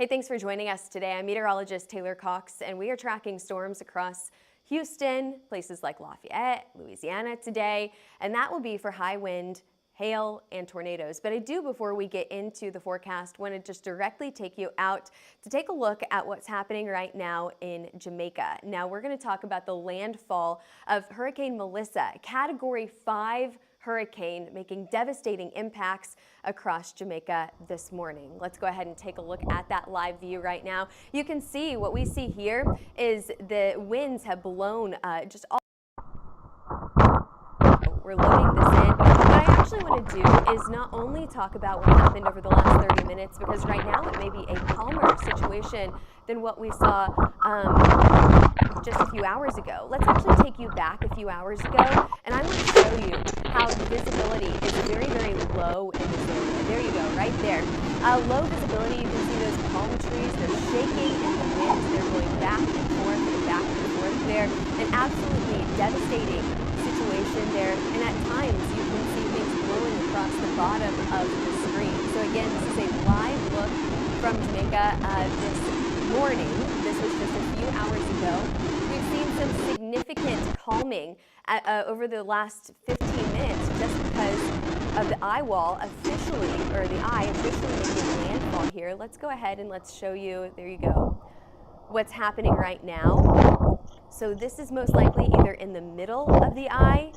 Hey, thanks for joining us today. I'm meteorologist Taylor Cox, and we are tracking storms across Houston, places like Lafayette, Louisiana today, and that will be for high wind, hail, and tornadoes. But I do, before we get into the forecast, want to just directly take you out to take a look at what's happening right now in Jamaica. Now, we're going to talk about the landfall of Hurricane Melissa, Category 5 hurricane, making devastating impacts across Jamaica this morning. Let's go ahead and take a look at that live view right now. You can see what we see here is the winds have blown just all. We're loading this in. What I actually want to do is not only talk about what happened over the last 30 minutes, because right now it may be a calmer situation than what we saw just a few hours ago. Let's actually take you back a few hours ago, and I want to show you how the visibility is very, very low in this area. There you go, right there. Low visibility, you can see those palm trees, they're shaking in the wind, they're going back and forth and back and forth there. An absolutely devastating situation there, and at times you can see things blowing across the bottom of the screen. So again, this is a live look from Jamaica this morning. This was just a few hours ago. We've seen some significant calming over the last 15 minutes just because of the eyewall officially, or the eye officially making landfall here. Let's go ahead and let's show you, there you go, what's happening right now. So this is most likely either in the middle of the eye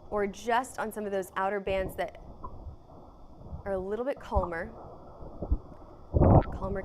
or just on some of those outer bands that are a little bit calmer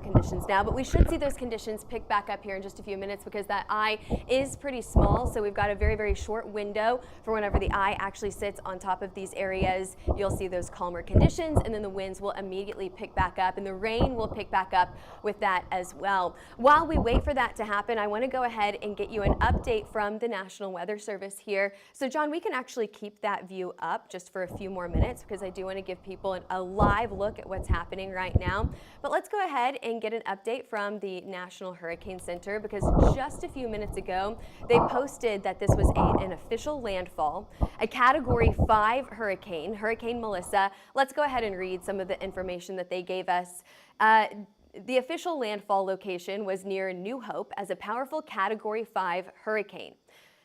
conditions now, but we should see those conditions pick back up here in just a few minutes because that eye is pretty small, so we've got a very, very short window for whenever the eye actually sits on top of these areas. You'll see those calmer conditions, and then the winds will immediately pick back up, and the rain will pick back up with that as well. While we wait for that to happen, I want to go ahead and get you an update from the National Weather Service here. So John, we can actually keep that view up just for a few more minutes because I do want to give people a live look at what's happening right now. But let's go ahead and get an update from the National Hurricane Center, because just a few minutes ago they posted that this was an official landfall, a Category 5 hurricane, Hurricane Melissa. Let's go ahead and read some of the information that they gave us. The official landfall location was near New Hope as a powerful Category 5 hurricane.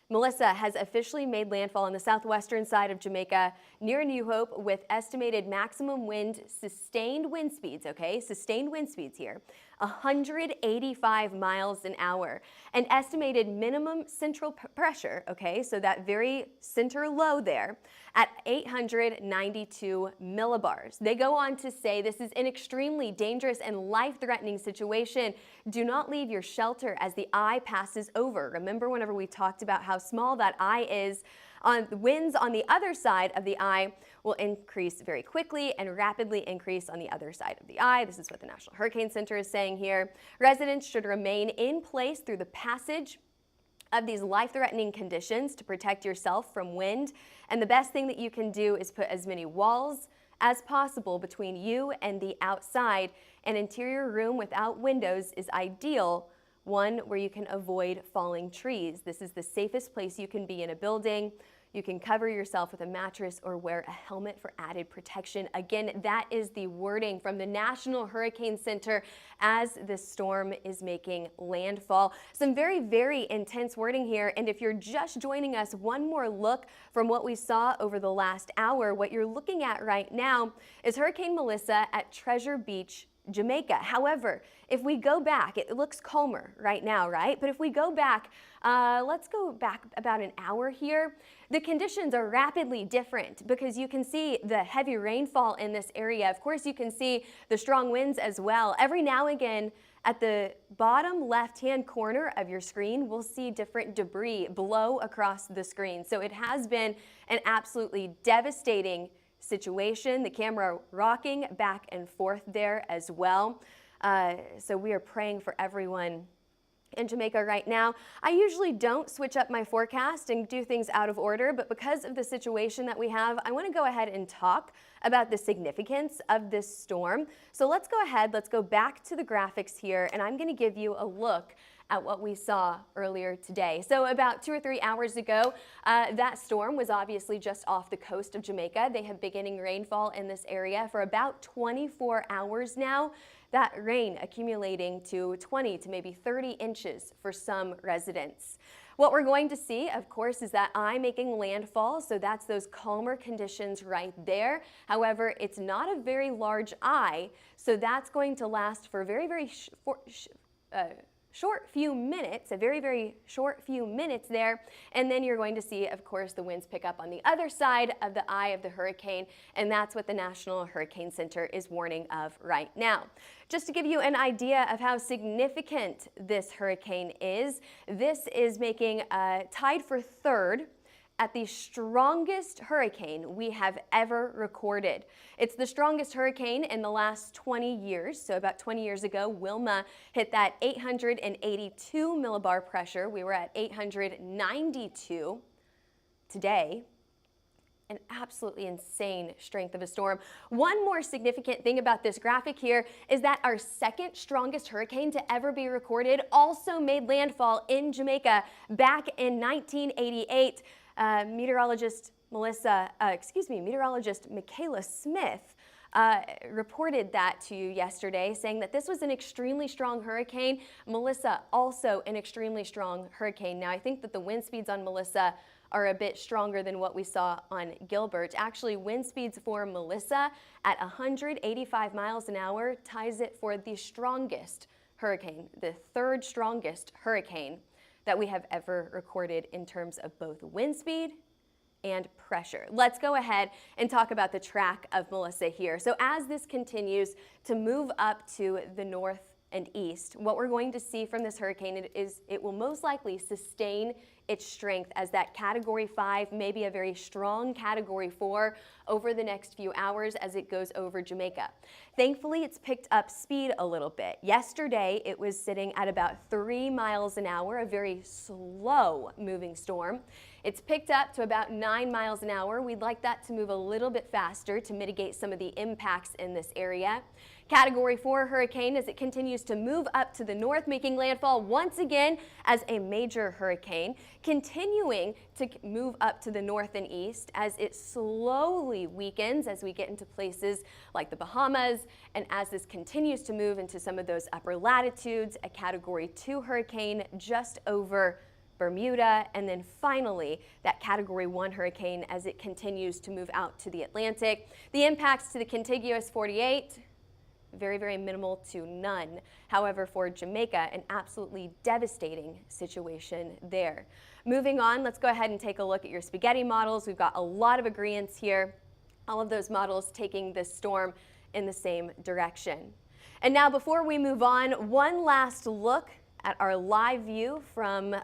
Melissa has officially made landfall on the southwestern side of Jamaica near New Hope with estimated maximum sustained wind speeds, okay? Sustained wind speeds here, 185 miles an hour. An estimated minimum central pressure, okay, so that very center low there, at 892 millibars. They go on to say this is an extremely dangerous and life-threatening situation. Do not leave your shelter as the eye passes over. Remember whenever we talked about how small that eye is, winds on the other side of the eye will increase very quickly and rapidly increase on the other side of the eye. This is what the National Hurricane Center is saying here. Residents should remain in place through the passage of these life-threatening conditions to protect yourself from wind. And the best thing that you can do is put as many walls as possible between you and the outside. An interior room without windows is ideal, one where you can avoid falling trees. This is the safest place you can be in a building. You can cover yourself with a mattress or wear a helmet for added protection. Again, that is the wording from the National Hurricane Center as this storm is making landfall. Some very, very intense wording here. And if you're just joining us, one more look from what we saw over the last hour. What you're looking at right now is Hurricane Melissa at Treasure Beach, Jamaica. However, if we go back, it looks calmer right now, right? But if we go back, let's go back about an hour here. The conditions are rapidly different because you can see the heavy rainfall in this area. Of course, you can see the strong winds as well. Every now and again, at the bottom left-hand corner of your screen, we'll see different debris blow across the screen. So it has been an absolutely devastating situation. The camera rocking back and forth there as well. So we are praying for everyone in Jamaica right now. I usually don't switch up my forecast and do things out of order, but because of the situation that we have, I want to go ahead and talk about the significance of this storm. So let's go ahead, let's go back to the graphics here, and I'm going to give you a look at what we saw earlier today. So about 2 or 3 hours ago, that storm was obviously just off the coast of Jamaica. They have beginning rainfall in this area for about 24 hours now. That rain accumulating to 20 to maybe 30 inches for some residents. What we're going to see, of course, is that eye making landfall, so that's those calmer conditions right there. However, it's not a very large eye, so that's going to last for a very short few minutes, a very short few minutes there, and then you're going to see, of course, the winds pick up on the other side of the eye of the hurricane, and that's what the National Hurricane Center is warning of right now. Just to give you an idea of how significant this hurricane is, this is making tied for third at the strongest hurricane we have ever recorded. It's the strongest hurricane in the last 20 years. So about 20 years ago, Wilma hit that 882 millibar pressure. We were at 892 today. An absolutely insane strength of a storm. One more significant thing about this graphic here is that our second strongest hurricane to ever be recorded also made landfall in Jamaica back in 1988. Meteorologist Michaela Smith reported that to you yesterday, saying that this was an extremely strong hurricane. Melissa, also an extremely strong hurricane. Now, I think that the wind speeds on Melissa are a bit stronger than what we saw on Gilbert. Actually, wind speeds for Melissa at 185 miles an hour ties it for the strongest hurricane, the third strongest hurricane that we have ever recorded in terms of both wind speed and pressure. Let's go ahead and talk about the track of Melissa here. So as this continues to move up to the north and east, what we're going to see from this hurricane is it will most likely sustain its strength as that Category 5, maybe a very strong Category 4 over the next few hours as it goes over Jamaica. Thankfully, it's picked up speed a little bit. Yesterday, it was sitting at about 3 miles an hour, a very slow moving storm. It's picked up to about 9 miles an hour. We'd like that to move a little bit faster to mitigate some of the impacts in this area. Category 4 hurricane as it continues to move up to the north, making landfall once again as a major hurricane, continuing to move up to the north and east as it slowly weakens as we get into places like the Bahamas, and as this continues to move into some of those upper latitudes, a Category 2 hurricane just over Bermuda, and then finally that Category 1 hurricane as it continues to move out to the Atlantic. The impacts to the contiguous 48, very minimal to none. However, for Jamaica, an absolutely devastating situation there. Moving on, let's go ahead and take a look at your spaghetti models. We've got a lot of agreements here. All of those models taking this storm in the same direction. And now before we move on, one last look at our live view from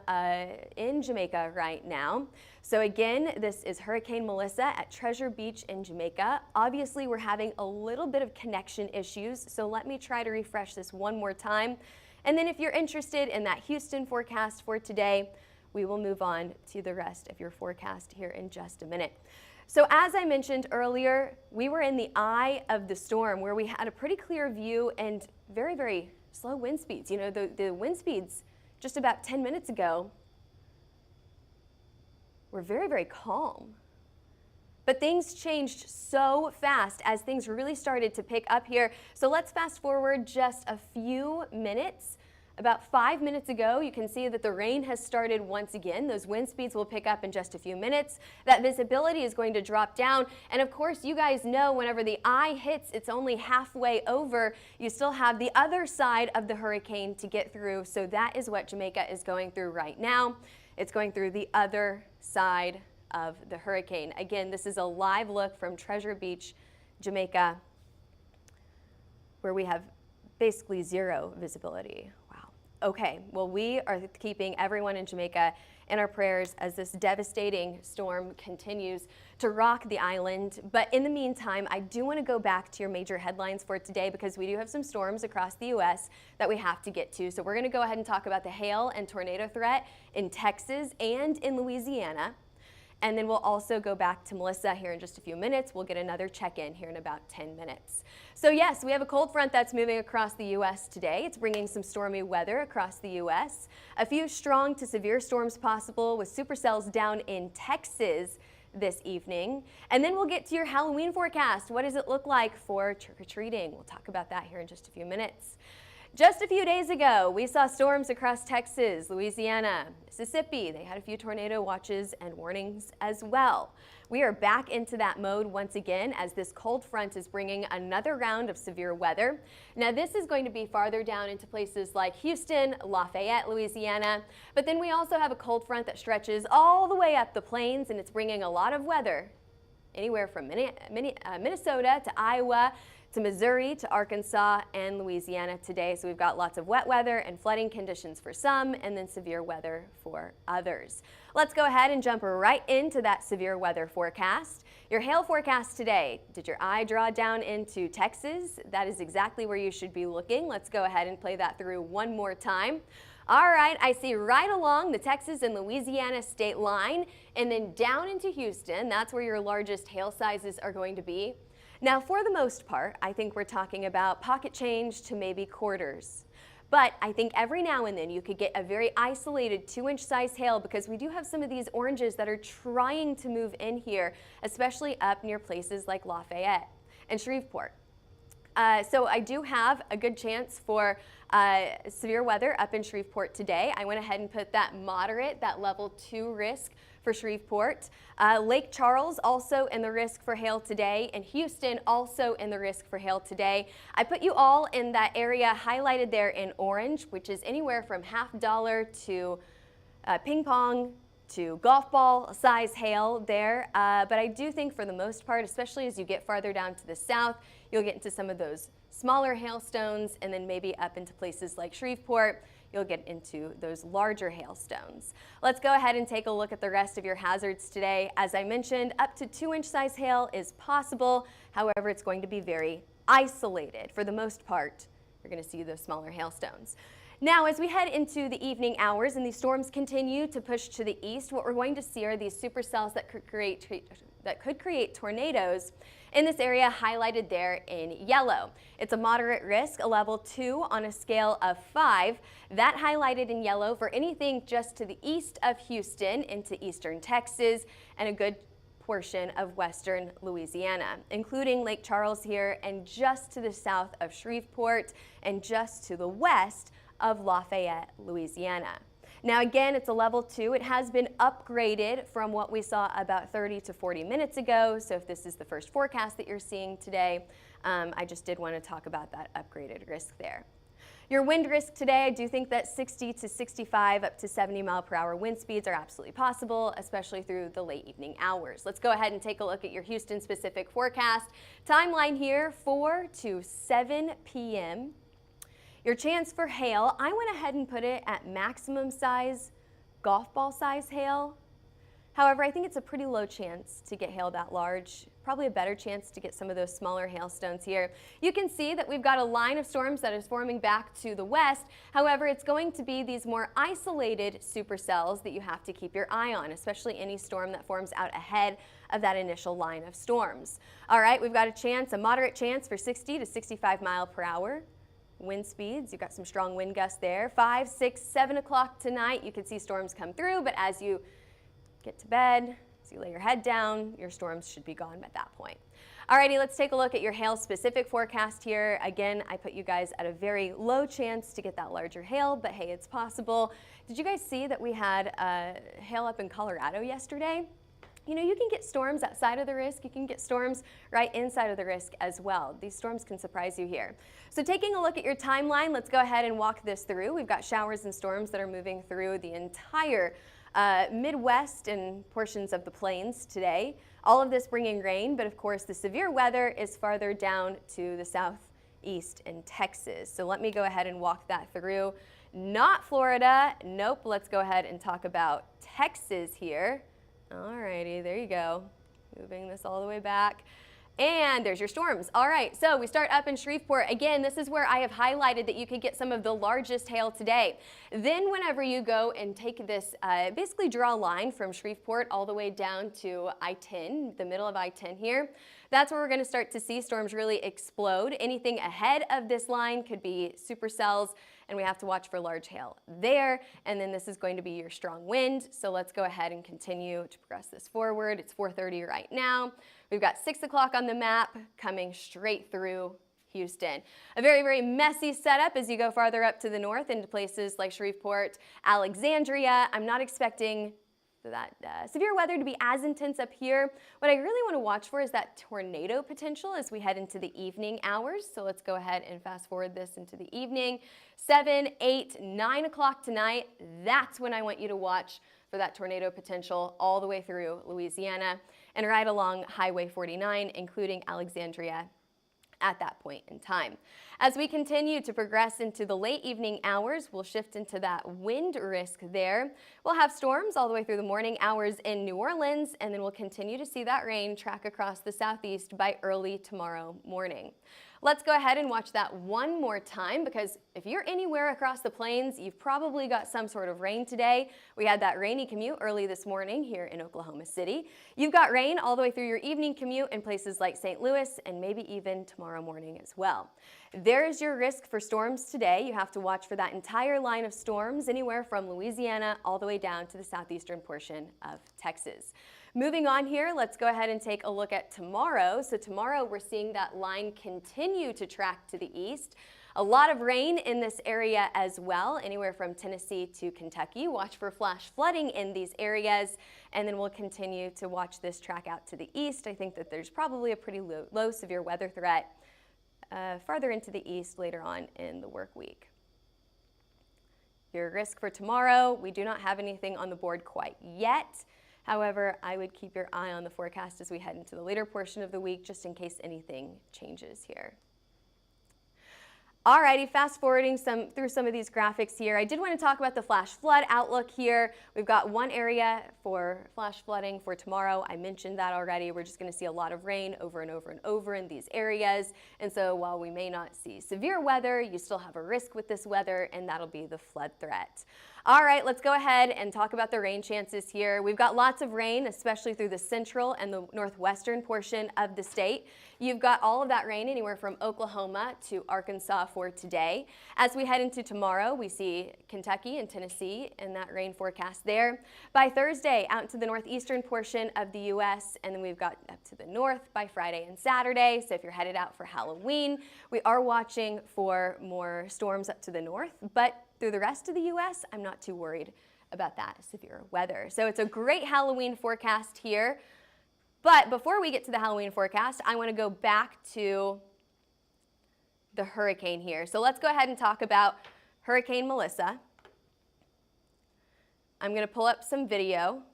in Jamaica right now. So again, this is Hurricane Melissa at Treasure Beach in Jamaica. Obviously, we're having a little bit of connection issues, so let me try to refresh this one more time. And then if you're interested in that Houston forecast for today, we will move on to the rest of your forecast here in just a minute. So as I mentioned earlier, we were in the eye of the storm where we had a pretty clear view and very slow wind speeds. You know, the wind speeds just about 10 minutes ago were very calm. But things changed so fast as things really started to pick up here. So let's fast forward just a few minutes. About 5 minutes ago, you can see that the rain has started once again. Those wind speeds will pick up in just a few minutes. That visibility is going to drop down. And of course, you guys know whenever the eye hits, it's only halfway over. You still have the other side of the hurricane to get through. So that is what Jamaica is going through right now. It's going through the other side of the hurricane. Again, this is a live look from Treasure Beach, Jamaica, where we have basically zero visibility. Okay, well, we are keeping everyone in Jamaica in our prayers as this devastating storm continues to rock the island. But in the meantime, I do want to go back to your major headlines for today because we do have some storms across the U.S. that we have to get to. So we're going to go ahead and talk about the hail and tornado threat in Texas and in Louisiana. And then we'll also go back to Melissa here in just a few minutes. We'll get another check-in here in about 10 minutes. So yes, we have a cold front that's moving across the U.S. today. It's bringing some stormy weather across the U.S. A few strong to severe storms possible with supercells down in Texas this evening. And then we'll get to your Halloween forecast. What does it look like for trick-or-treating? We'll talk about that here in just a few minutes. Just a few days ago, we saw storms across Texas, Louisiana, Mississippi. They had a few tornado watches and warnings as well. We are back into that mode once again as this cold front is bringing another round of severe weather. Now this is going to be farther down into places like Houston, Lafayette, Louisiana, but then we also have a cold front that stretches all the way up the plains, and it's bringing a lot of weather anywhere from Minnesota to Iowa, to Missouri, to Arkansas, and Louisiana today. So we've got lots of wet weather and flooding conditions for some, and then severe weather for others. Let's go ahead and jump right into that severe weather forecast. Your hail forecast today. Did your eye draw down into Texas? That is exactly where you should be looking. Let's go ahead and play that through one more time. All right, I see right along the Texas and Louisiana state line, and then down into Houston. That's where your largest hail sizes are going to be. Now, for the most part, I think we're talking about pocket change to maybe quarters. But I think every now and then you could get a very isolated 2-inch size hail, because we do have some of these oranges that are trying to move in here, especially up near places like Lafayette and Shreveport. So I do have a good chance for severe weather up in Shreveport today. I went ahead and put that moderate, that level 2 risk for Shreveport. Lake Charles also in the risk for hail today, and Houston also in the risk for hail today. I put you all in that area highlighted there in orange, which is anywhere from $50 to ping pong to golf ball size hail there. But I do think for the most part, especially as you get farther down to the south, you'll get into some of those smaller hailstones, and then maybe up into places like Shreveport, you'll get into those larger hailstones. Let's go ahead and take a look at the rest of your hazards today. As I mentioned, up to 2-inch size hail is possible. However, it's going to be very isolated. For the most part, you're going to see those smaller hailstones. Now, as we head into the evening hours and these storms continue to push to the east, what we're going to see are these supercells that could create tornadoes in this area highlighted there in yellow. It's a moderate risk, a level 2 on a scale of 5. That highlighted in yellow for anything just to the east of Houston into eastern Texas and a good portion of western Louisiana, including Lake Charles here and just to the south of Shreveport and just to the west of Lafayette, Louisiana. Now again, it's a level 2. It has been upgraded from what we saw about 30 to 40 minutes ago. So if this is the first forecast that you're seeing today, I just did want to talk about that upgraded risk there. Your wind risk today, I do think that 60 to 65 up to 70 mile per hour wind speeds are absolutely possible, especially through the late evening hours. Let's go ahead and take a look at your Houston specific forecast. Timeline here, 4 to 7 p.m. Your chance for hail, I went ahead and put it at maximum size, golf ball size hail. However, I think it's a pretty low chance to get hail that large. Probably a better chance to get some of those smaller hailstones here. You can see that we've got a line of storms that is forming back to the west. However, it's going to be these more isolated supercells that you have to keep your eye on, especially any storm that forms out ahead of that initial line of storms. All right, we've got a chance, a moderate chance for 60 to 65 mile per hour. Wind speeds, you've got some strong wind gusts there. 5, 6, 7 o'clock tonight, you can see storms come through, but as you get to bed, as you lay your head down, your storms should be gone at that point. Alrighty, let's take a look at your hail specific forecast here. Again, I put you guys at a very low chance to get that larger hail, but hey, it's possible. Did you guys see that we had hail up in Colorado yesterday? You know, you can get storms outside of the risk. You can get storms right inside of the risk as well. These storms can surprise you here. So taking a look at your timeline, let's go ahead and walk this through. We've got showers and storms that are moving through the entire Midwest and portions of the plains today. All of this bringing rain, but of course the severe weather is farther down to the southeast in Texas. So let me go ahead and walk that through. Not Florida, nope. Let's go ahead and talk about Texas here. Alrighty, there you go. Moving this all the way back. And there's your storms. All right, so we start up in Shreveport. Again, this is where I have highlighted that you could get some of the largest hail today. Then whenever you go and take this, basically draw a line from Shreveport all the way down to I-10, the middle of I-10 here, that's where we're going to start to see storms really explode. Anything ahead of this line could be supercells, and we have to watch for large hail there. And then this is going to be your strong wind. So let's go ahead and continue to progress this forward. It's 4:30 right now. We've got 6 o'clock on the map coming straight through Houston. A very, very messy setup as you go farther up to the north into places like Shreveport, Alexandria. I'm not expecting that severe weather to be as intense up here. What I really want to watch for is that tornado potential as we head into the evening hours. So let's go ahead and fast forward this into the evening. 7, 8, 9 o'clock tonight, that's when I want you to watch for that tornado potential all the way through Louisiana and right along Highway 49, including Alexandria at that point in time. As we continue to progress into the late evening hours, we'll shift into that wind risk there. We'll have storms all the way through the morning hours in New Orleans, and then we'll continue to see that rain track across the southeast by early tomorrow morning. Let's go ahead and watch that one more time, because if you're anywhere across the plains, you've probably got some sort of rain today. We had that rainy commute early this morning here in Oklahoma City. You've got rain all the way through your evening commute in places like St. Louis and maybe even tomorrow morning as well. There's your risk for storms today. You have to watch for that entire line of storms anywhere from Louisiana all the way down to the southeastern portion of Texas. Moving on here, let's go ahead and take a look at tomorrow. So tomorrow we're seeing that line continue to track to the east. A lot of rain in this area as well, anywhere from Tennessee to Kentucky. Watch for flash flooding in these areas, and then we'll continue to watch this track out to the east. I think that there's probably a pretty low severe weather threat farther into the east later on in the work week. Your risk for tomorrow, we do not have anything on the board quite yet. However, I would keep your eye on the forecast as we head into the later portion of the week, just in case anything changes here. Alrighty, fast forwarding through some of these graphics here. I did want to talk about the flash flood outlook here. We've got one area for flash flooding for tomorrow. I mentioned that already. We're just going to see a lot of rain over and over and over in these areas. And so while we may not see severe weather, you still have a risk with this weather, and that'll be the flood threat. All right, let's go ahead and talk about the rain chances here. We've got lots of rain, especially through the central and the northwestern portion of the state. You've got all of that rain anywhere from Oklahoma to Arkansas for today. As we head into tomorrow, we see Kentucky and Tennessee in that rain forecast there. By Thursday, out into the northeastern portion of the U.S., and then we've got up to the north by Friday and Saturday. So if you're headed out for Halloween, we are watching for more storms up to the north, but through the rest of the U.S., I'm not too worried about that severe weather. So it's a great Halloween forecast here. But before we get to the Halloween forecast, I want to go back to the hurricane here. So let's go ahead and talk about Hurricane Melissa. I'm going to pull up some video.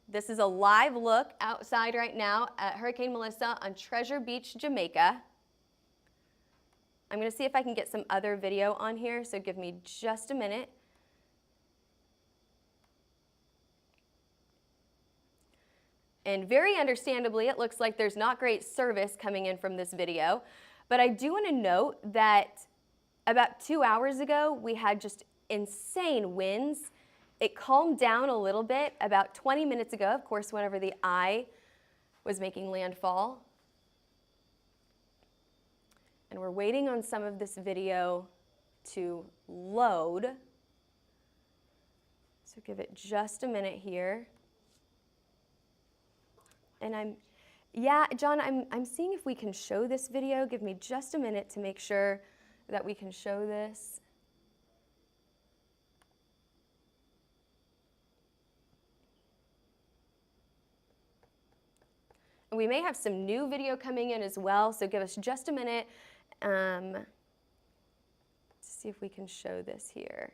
This is a live look outside right now at Hurricane Melissa on Treasure Beach, Jamaica. I'm going to see if I can get some other video on here, so give me just a minute. And very understandably, it looks like there's not great service coming in from this video, but I do want to note that about 2 hours ago, we had just insane winds. It calmed down a little bit about 20 minutes ago, of course, whenever the eye was making landfall. And we're waiting on some of this video to load. So give it just a minute here. And John, I'm seeing if we can show this video. Give me just a minute to make sure that we can show this. And we may have some new video coming in as well, so give us just a minute. Let's see if we can show this here.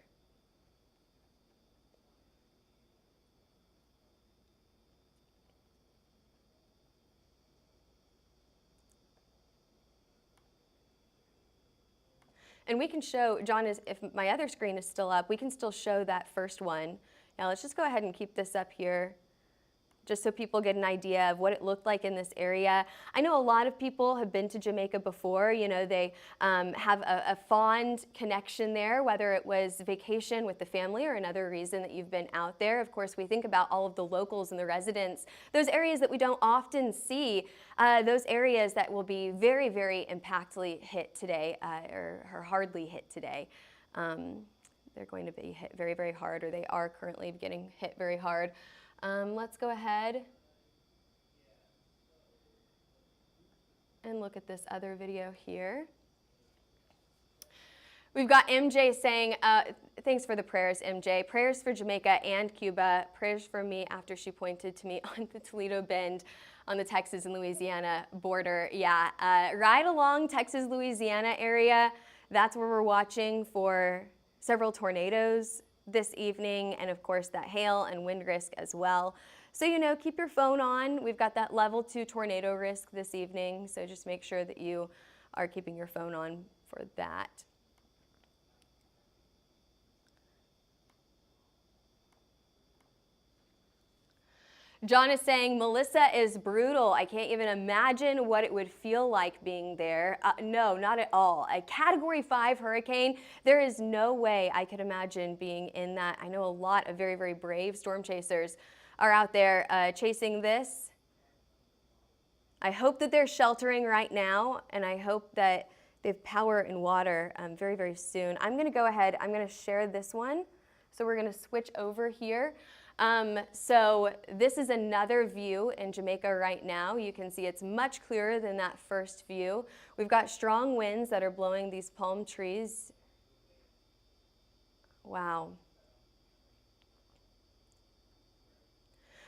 And we can show, John, if my other screen is still up, we can still show that first one. Now let's just go ahead and keep this up here just so people get an idea of what it looked like in this area. I know a lot of people have been to Jamaica before. You know, they have a fond connection there, whether it was vacation with the family or another reason that you've been out there. Of course, we think about all of the locals and the residents, those areas that we don't often see, those areas that will be very, very impactfully hit today, or hardly hit today. They're going to be hit very, very hard, or they are currently getting hit very hard. Let's go ahead and look at this other video here. We've got MJ saying, thanks for the prayers, MJ. Prayers for Jamaica and Cuba. Prayers for me after she pointed to me on the Toledo Bend on the Texas and Louisiana border. Yeah, right along Texas-Louisiana area. That's where we're watching for several tornadoes this evening, and of course that hail and wind risk as well. So, you know, keep your phone on. We've got that level 2 tornado risk this evening, so just make sure that you are keeping your phone on for that. John is saying, Melissa is brutal. I can't even imagine what it would feel like being there. No, not at all. A Category 5 hurricane, there is no way I could imagine being in that. I know a lot of very, very brave storm chasers are out there chasing this. I hope that they're sheltering right now, and I hope that they have power and water very, very soon. I'm going to go ahead. I'm going to share this one. So we're going to switch over here. So this is another view in Jamaica right now. You can see it's much clearer than that first view. We've got strong winds that are blowing these palm trees. Wow.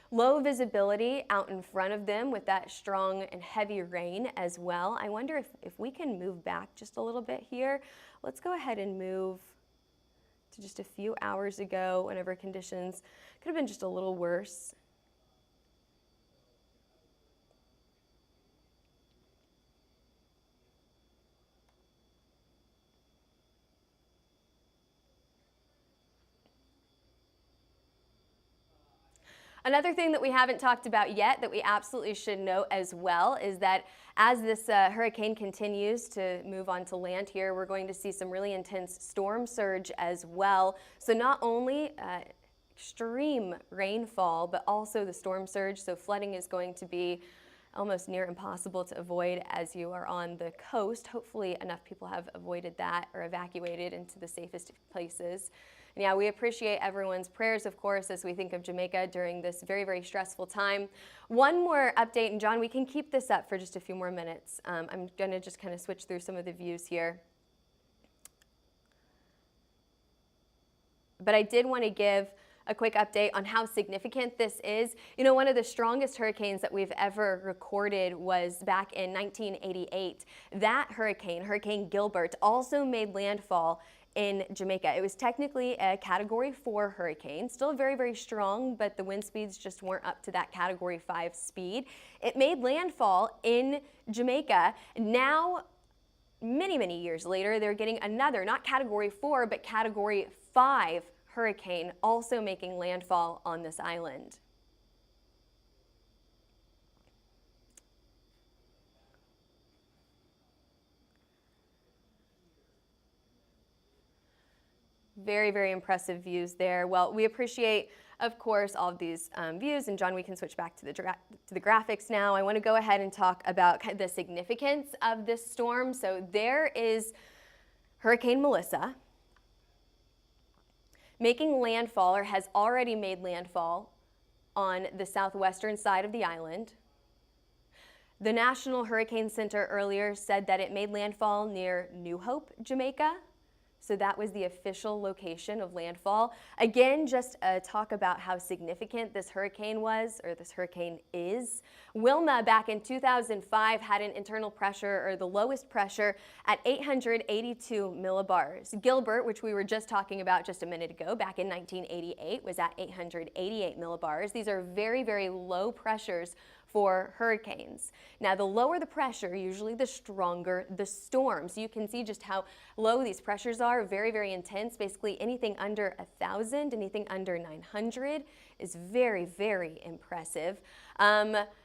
Low visibility out in front of them with that strong and heavy rain as well. I wonder if we can move back just a little bit here. Let's go ahead and move to just a few hours ago, whenever conditions could have been just a little worse. Another thing that we haven't talked about yet that we absolutely should know as well is that as this hurricane continues to move onto land here, we're going to see some really intense storm surge as well. So not only extreme rainfall, but also the storm surge. So flooding is going to be almost near impossible to avoid as you are on the coast. Hopefully enough people have avoided that or evacuated into the safest places. And yeah, we appreciate everyone's prayers, of course, as we think of Jamaica during this very, very stressful time. One more update, and John, we can keep this up for just a few more minutes. I'm going to just kind of switch through some of the views here. But I did want to give a quick update on how significant this is. You know, one of the strongest hurricanes that we've ever recorded was back in 1988. That hurricane, Hurricane Gilbert, also made landfall in Jamaica. It was technically a Category 4 hurricane, still very, very strong, but the wind speeds just weren't up to that Category 5 speed. It made landfall in Jamaica. Now, many, many years later, they're getting another, not Category 4, but Category 5 hurricane also making landfall on this island. Very, very impressive views there. Well, we appreciate, of course, all of these views. And John, we can switch back to the graphics now. I want to go ahead and talk about the significance of this storm. So there is Hurricane Melissa making landfall, or has already made landfall, on the southwestern side of the island. The National Hurricane Center earlier said that it made landfall near New Hope, Jamaica. So that was the official location of landfall. Again, just talk about how significant this hurricane was, or this hurricane is. Wilma back in 2005 had an internal pressure, or the lowest pressure, at 882 millibars. Gilbert, which we were just talking about just a minute ago, back in 1988, was at 888 millibars. These are very, very low pressures for hurricanes. Now, the lower the pressure, usually the stronger the storm. So you can see just how low these pressures are, very, very intense. Basically anything under 1,000, anything under 900 is very, very impressive.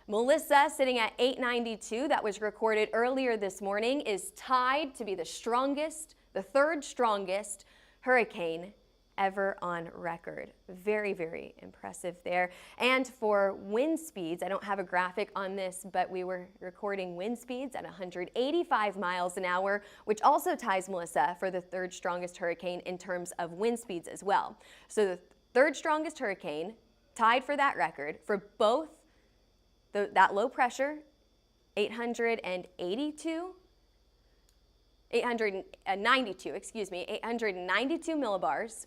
Melissa, sitting at 892, that was recorded earlier this morning, is tied to be the strongest, the third strongest hurricane ever on record. Very, very impressive there. And for wind speeds, I don't have a graphic on this, but we were recording wind speeds at 185 miles an hour, which also ties Melissa for the third strongest hurricane in terms of wind speeds as well. So the third strongest hurricane, tied for that record for both that low pressure, 892 millibars,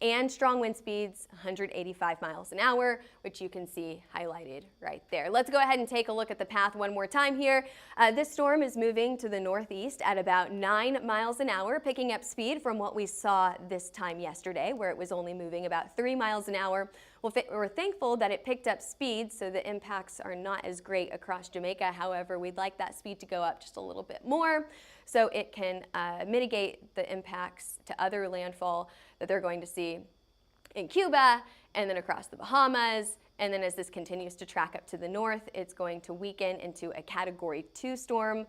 and strong wind speeds, 185 miles an hour, which you can see highlighted right there. Let's go ahead and take a look at the path one more time here. This storm is moving to the northeast at about 9 miles an hour, picking up speed from what we saw this time yesterday, where it was only moving about 3 miles an hour. We're thankful that it picked up speed, so the impacts are not as great across Jamaica. However, we'd like that speed to go up just a little bit more so it can mitigate the impacts to other landfall that they're going to see in Cuba and then across the Bahamas. And then as this continues to track up to the north, it's going to weaken into a Category 2 storm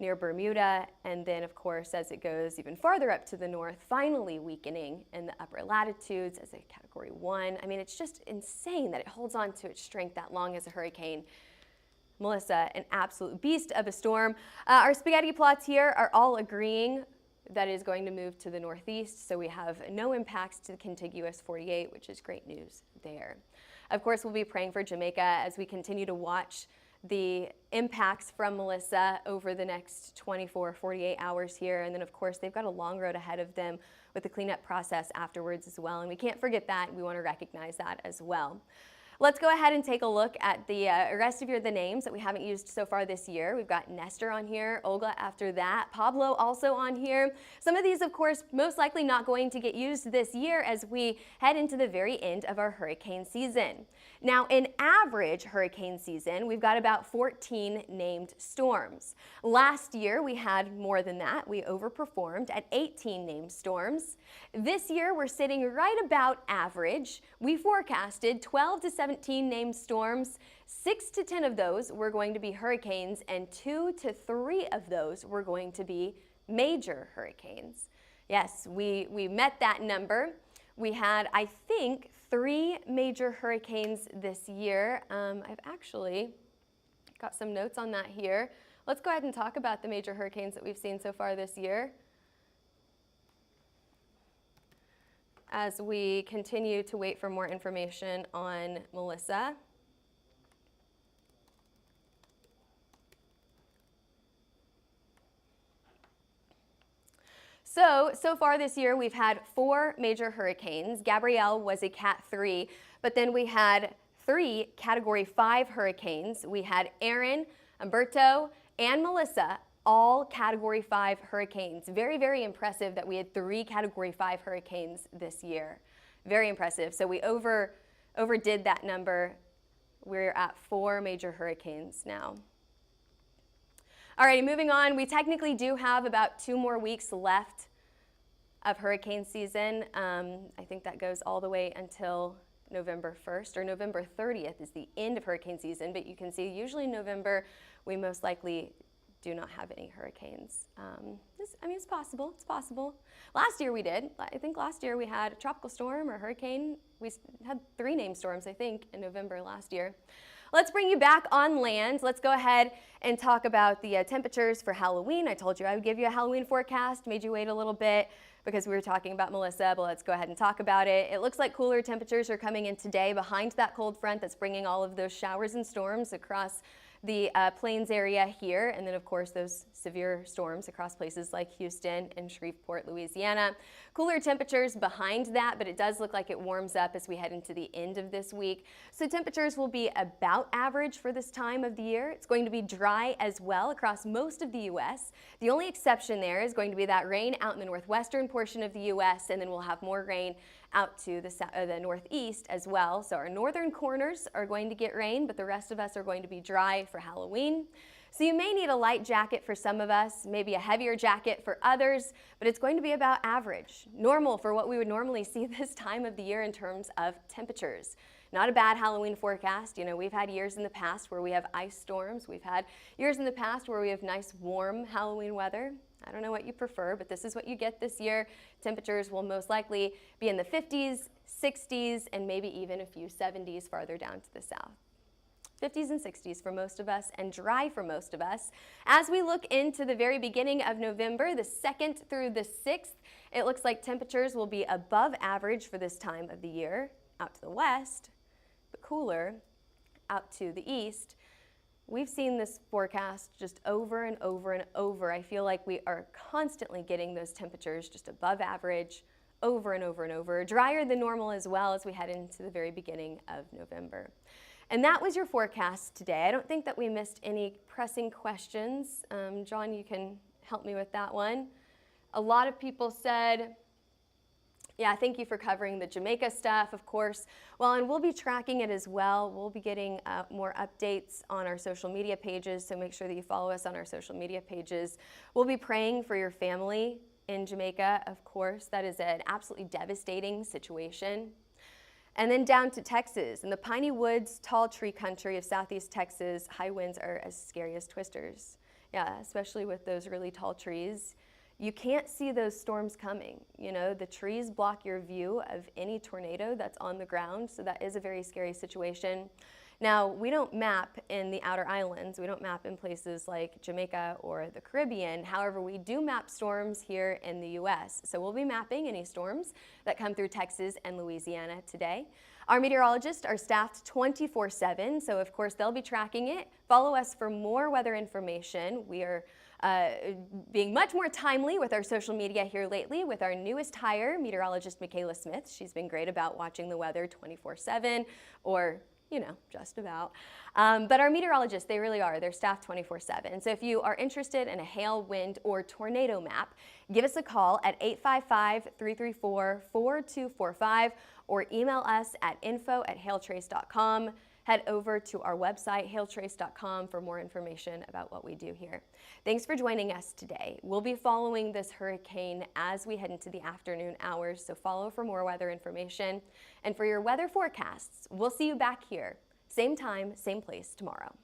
near Bermuda, and then of course as it goes even farther up to the north, finally weakening in the upper latitudes as a Category 1. I mean, it's just insane that it holds on to its strength that long as a hurricane. Melissa, an absolute beast of a storm. Our spaghetti plots here are all agreeing that it is going to move to the northeast, so we have no impacts to the contiguous 48, which is great news there. Of course, we'll be praying for Jamaica as we continue to watch the impacts from Melissa over the next 24, 48 hours here. And then of course, they've got a long road ahead of them with the cleanup process afterwards as well. And we can't forget that. We want to recognize that as well. Let's go ahead and take a look at the rest of the names that we haven't used so far this year. We've got Nestor on here, Olga after that, Pablo also on here. Some of these, of course, most likely not going to get used this year as we head into the very end of our hurricane season. Now, in average hurricane season, we've got about 14 named storms. Last year, we had more than that. We overperformed at 18 named storms. This year, we're sitting right about average. We forecasted 12 to 17 named storms. 6 to 10 of those were going to be hurricanes, and 2 to 3 of those were going to be major hurricanes. Yes, we met that number. We had, I think, 3 major hurricanes this year. I've actually got some notes on that here. Let's go ahead and talk about the major hurricanes that we've seen so far this year, as we continue to wait for more information on Melissa. So far this year, we've had 4 major hurricanes. Gabrielle was a Cat 3, but then we had 3 Category 5 hurricanes. We had Aaron, Umberto, and Melissa, all Category 5 hurricanes. Very, very impressive that we had 3 Category 5 hurricanes this year. Very impressive. So we overdid that number. We're at 4 major hurricanes now. Alrighty, moving on. We technically do have about 2 more weeks left of hurricane season. I think that goes all the way until November 1st, or November 30th is the end of hurricane season, but you can see usually in November we most likely do not have any hurricanes. I mean, it's possible, it's possible. Last year we did. I think last year we had a tropical storm or hurricane. We had 3 named storms, I think, in November last year. Let's bring you back on land. Let's go ahead and talk about the temperatures for Halloween. I told you I would give you a Halloween forecast, made you wait a little bit because we were talking about Melissa, but let's go ahead and talk about it. It looks like cooler temperatures are coming in today behind that cold front that's bringing all of those showers and storms across the plains area here, and then of course those severe storms across places like Houston and Shreveport, Louisiana. Cooler temperatures behind that, but it does look like it warms up as we head into the end of this week. So temperatures will be about average for this time of the year. It's going to be dry as well across most of the U.S. The only exception there is going to be that rain out in the northwestern portion of the U.S., and then we'll have more rain out to the northeast as well. So our northern corners are going to get rain, but the rest of us are going to be dry for Halloween. So you may need a light jacket for some of us, maybe a heavier jacket for others, but it's going to be about average, normal for what we would normally see this time of the year in terms of temperatures. Not a bad Halloween forecast. You know, we've had years in the past where we have ice storms. We've had years in the past where we have nice, warm Halloween weather. I don't know what you prefer, but this is what you get this year. Temperatures will most likely be in the 50s, 60s, and maybe even a few 70s farther down to the south. 50s and 60s for most of us, and dry for most of us. As we look into the very beginning of November, the 2nd through the 6th, it looks like temperatures will be above average for this time of the year out to the west, but cooler out to the east. We've seen this forecast just over and over and over. I feel like we are constantly getting those temperatures just above average, over and over and over, drier than normal as well as we head into the very beginning of November. And that was your forecast today. I don't think that we missed any pressing questions. John, you can help me with that one. A lot of people said, yeah, thank you for covering the Jamaica stuff, of course. Well, and we'll be tracking it as well. We'll be getting more updates on our social media pages, so make sure that you follow us on our social media pages. We'll be praying for your family in Jamaica, of course. That is an absolutely devastating situation. And then down to Texas. In the piney woods, tall tree country of southeast Texas, high winds are as scary as twisters. Yeah, especially with those really tall trees. You can't see those storms coming. You know, the trees block your view of any tornado that's on the ground, so that is a very scary situation. Now, we don't map in the outer islands. We don't map in places like Jamaica or the Caribbean. However, we do map storms here in the U.S. So we'll be mapping any storms that come through Texas and Louisiana today. Our meteorologists are staffed 24/7, so of course they'll be tracking it. Follow us for more weather information. We are being much more timely with our social media here lately with our newest hire, meteorologist Michaela Smith. She's been great about watching the weather 24/7, or you know, just about. But our meteorologists, they really are. They're staffed 24/7. So if you are interested in a hail, wind, or tornado map, give us a call at 855-334-4245 or email us at info@hailtrace.com. Head over to our website, hailtrace.com, for more information about what we do here. Thanks for joining us today. We'll be following this hurricane as we head into the afternoon hours, so follow for more weather information. And for your weather forecasts, we'll see you back here, same time, same place tomorrow.